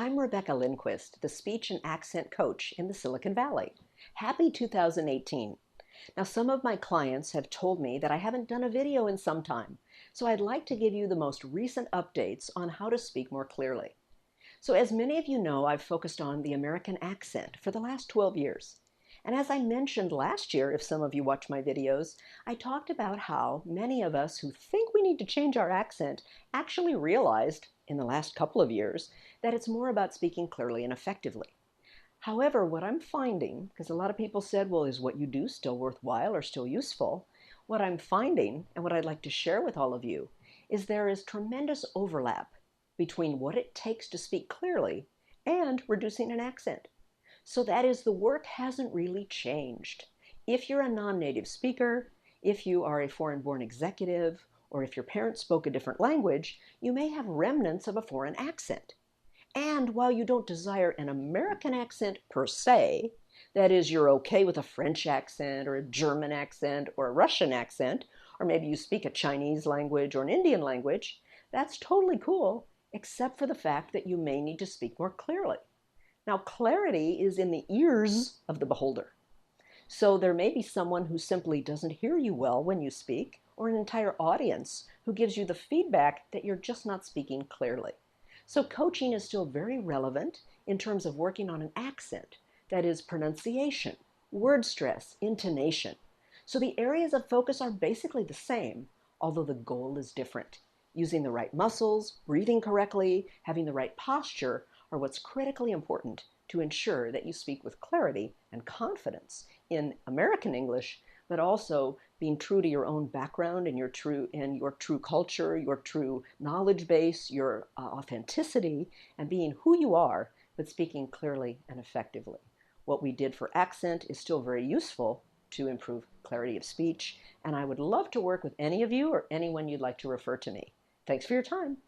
I'm Rebecca Lindquist, the speech and accent coach in the Silicon Valley. Happy 2018. Now, some of my clients have told me that I haven't done a video in some time, so I'd like to give you the most recent updates on how to speak more clearly. So as many of you know, I've focused on the American accent for the last 12 years. And as I mentioned last year, if some of you watch my videos, I talked about how many of us who think we need to change our accent actually realized in the last couple of years that it's more about speaking clearly and effectively. However, what I'm finding, because a lot of people said, well, is what you do still worthwhile or still useful? What I'm finding, and what I'd like to share with all of you, is there is tremendous overlap between what it takes to speak clearly and reducing an accent. So that is, the work hasn't really changed. If you're a non-native speaker, if you are a foreign-born executive, or if your parents spoke a different language, you may have remnants of a foreign accent. And while you don't desire an American accent per se, that is, you're okay with a French accent or a German accent or a Russian accent, or maybe you speak a Chinese language or an Indian language, that's totally cool, except for the fact that you may need to speak more clearly. Now, clarity is in the ears of the beholder. So there may be someone who simply doesn't hear you well when you speak, or an entire audience who gives you the feedback that you're just not speaking clearly. So coaching is still very relevant in terms of working on an accent, that is pronunciation, word stress, intonation. So the areas of focus are basically the same, although the goal is different. Using the right muscles, breathing correctly, having the right posture are what's critically important to ensure that you speak with clarity and confidence in American English, but also being true to your own background and your true culture, your true knowledge base, your authenticity, and being who you are, but speaking clearly and effectively. What we did for accent is still very useful to improve clarity of speech, and I would love to work with any of you or anyone you'd like to refer to me. Thanks for your time.